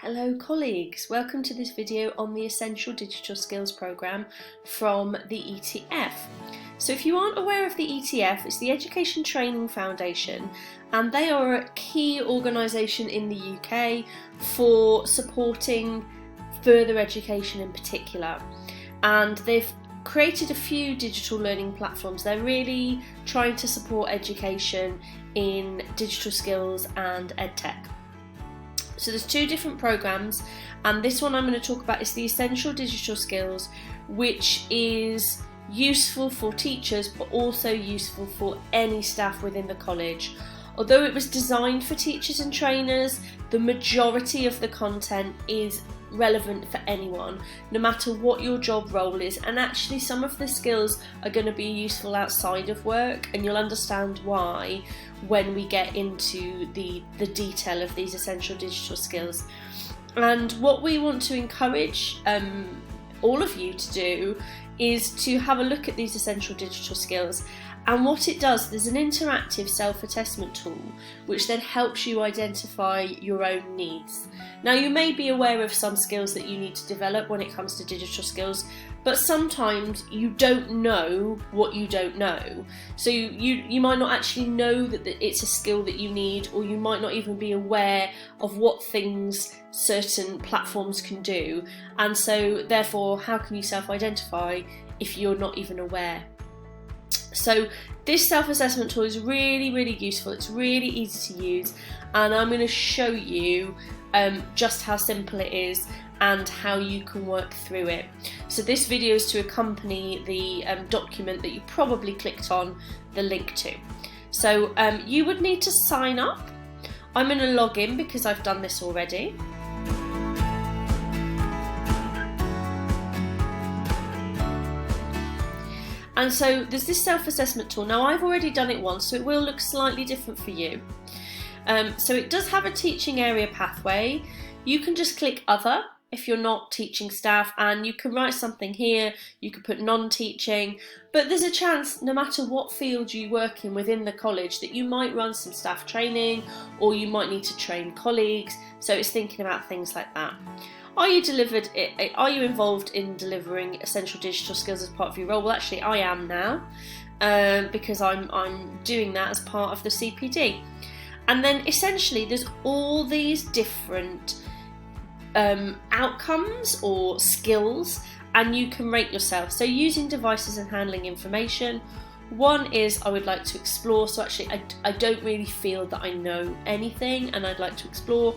Hello colleagues, welcome to this video on the Essential Digital Skills programme from the ETF. So if you aren't aware of the ETF, it's the Education Training Foundation, and they are a key organisation in the UK for supporting further education in particular. And they've created a few digital learning platforms. They're really trying to support education in digital skills and edtech. So there's two different programs, and this one I'm going to talk about is the Essential Digital Skills, which is useful for teachers but also useful for any staff within the college. Although it was designed for teachers and trainers, the majority of the content is relevant for anyone, no matter what your job role is, and actually some of the skills are going to be useful outside of work, and you'll understand why when we get into the detail of these essential digital skills. And what we want to encourage all of you to do is to have a look at these essential digital skills. And what it does, there's an interactive self-assessment tool which then helps you identify your own needs. Now, you may be aware of some skills that you need to develop when it comes to digital skills, but sometimes you don't know what you don't know. So you might not actually know that it's a skill that you need, or you might not even be aware of what things certain platforms can do. And so therefore, how can you self-identify if you're not even aware? So this self-assessment tool is really useful. It's really easy to use, and I'm going to show you just how simple it is and how you can work through it. So this video is to accompany the document that you probably clicked on the link to. So you would need to sign up. I'm going to log in because I've done this already. And so there's this self-assessment tool. Now, I've already done it once, so it will look slightly different for you. So it does have a teaching area pathway. You can just click other if you're not teaching staff, and you can write something here. You can put non-teaching, but there's a chance, no matter what field you work in within the college, that you might run some staff training, or you might need to train colleagues. So it's thinking about things like that. Are you involved in delivering essential digital skills as part of your role? Well, actually, I am now, because I'm doing that as part of the CPD. And then essentially, there's all these different outcomes or skills, and you can rate yourself. So using devices and handling information. One is I would like to explore. So actually, I don't really feel that I know anything, and I'd like to explore.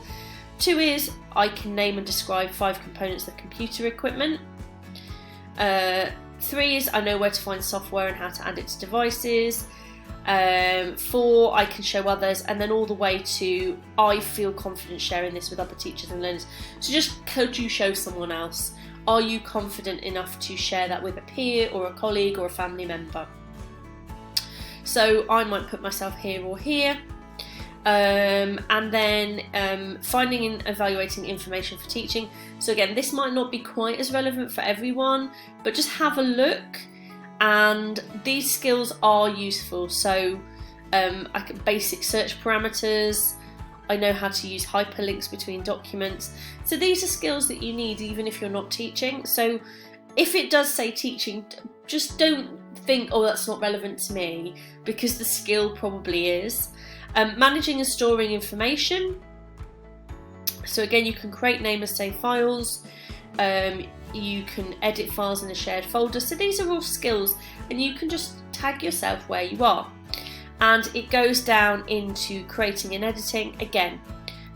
2 is I can name and describe 5 components of computer equipment. 3 is I know where to find software and how to add it to devices. 4, I can show others, and then all the way to I feel confident sharing this with other teachers and learners. So just, could you show someone else? Are you confident enough to share that with a peer or a colleague or a family member? So I might put myself here or here. And then finding and evaluating information for teaching. So again, this might not be quite as relevant for everyone, but just have a look, and these skills are useful. So basic search parameters, I know how to use hyperlinks between documents. So these are skills that you need even if you're not teaching. So if it does say teaching, just don't think, oh, that's not relevant to me, because the skill probably is. Managing and storing information. So again, you can create, name and save files. You can edit files in a shared folder. So these are all skills, and you can just tag yourself where you are. And it goes down into creating and editing. Again,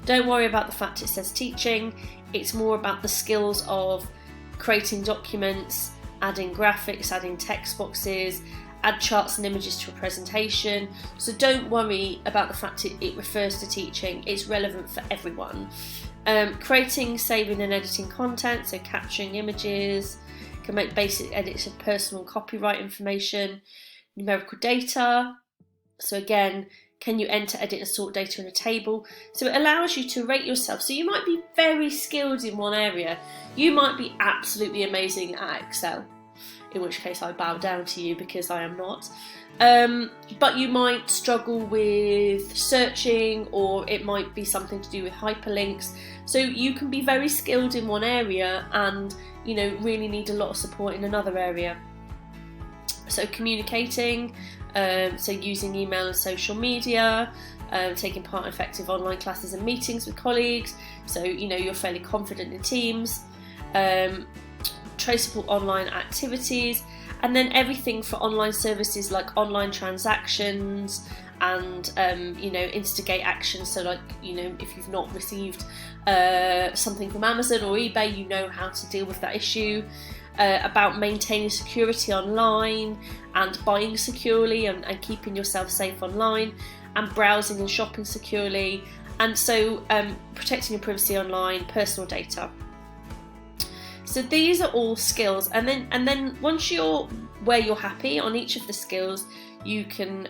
don't worry about the fact it says teaching. It's more about the skills of creating documents, adding graphics, adding text boxes, add charts and images to a presentation. So don't worry about the fact it refers to teaching. It's relevant for everyone. Creating, saving and editing content, so capturing images, can make basic edits of personal copyright information. Numerical data, so again, can you enter, edit and sort data in a table? So it allows you to rate yourself. So you might be very skilled in one area. You might be absolutely amazing at Excel, in which case I bow down to you because I am not. but you might struggle with searching, or it might be something to do with hyperlinks. So you can be very skilled in one area and, you know, really need a lot of support in another area. So communicating, so using email and social media, taking part in effective online classes and meetings with colleagues, so you know you're fairly confident in Teams, traceable online activities, and then everything for online services like online transactions and you know, instigate action. So like, you know, if you've not received something from Amazon or eBay, you know how to deal with that issue. About maintaining security online and buying securely and keeping yourself safe online, and browsing and shopping securely, and so protecting your privacy online, personal data. So these are all skills, and then once you're where you're happy on each of the skills, you can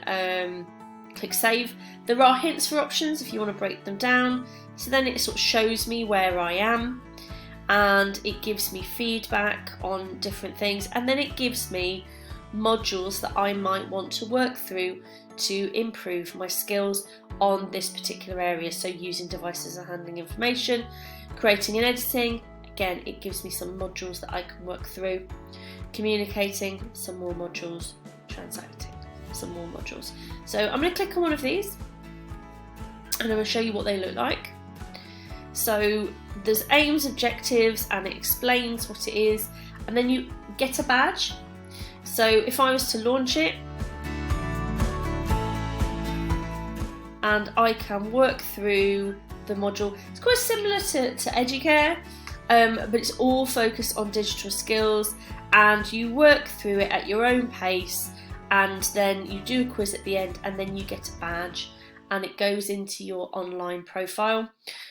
click save. There are hints for options if you want to break them down, so then it sort of shows me where I am, and it gives me feedback on different things, and then it gives me modules that I might want to work through to improve my skills on this particular area. So using devices and handling information, creating and editing, again it gives me some modules that I can work through, communicating, some more modules, transacting, some more modules. So I'm going to click on one of these and I'm going to show you what they look like. So there's aims, objectives, and it explains what it is, and then you get a badge. So if I was to launch it, and I can work through the module, it's quite similar to Educare, but it's all focused on digital skills, and you work through it at your own pace, and then you do a quiz at the end, and then you get a badge, and it goes into your online profile.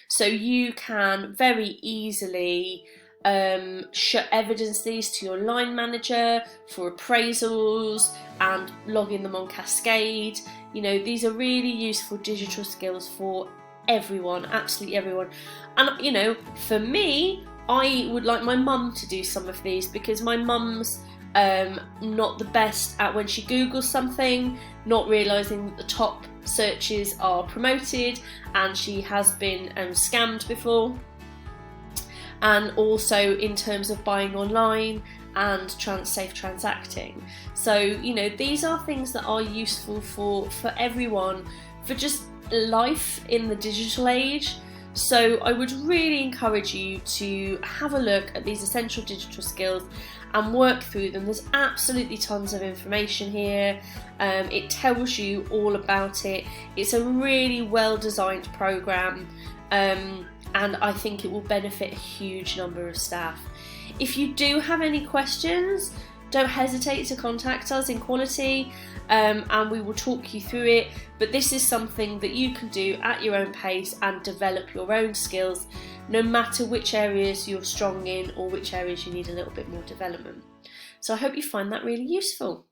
So you can very easily evidence these to your line manager for appraisals and logging them on Cascade. You know, these are really useful digital skills for everyone, absolutely everyone. And you know, for me, I would like my mum to do some of these, because my mum's not the best at, when she Googles something, not realising that the top searches are promoted, and she has been scammed before. And also in terms of buying online and safe transacting. So, you know, these are things that are useful for everyone, for just life in the digital age. So I would really encourage you to have a look at these essential digital skills and work through them. There's absolutely tons of information here. It tells you all about it. It's a really well designed program. And I think it will benefit a huge number of staff. If you do have any questions, don't hesitate to contact us in Quality, and we will talk you through it. But this is something that you can do at your own pace and develop your own skills, no matter which areas you're strong in or which areas you need a little bit more development. So I hope you find that really useful.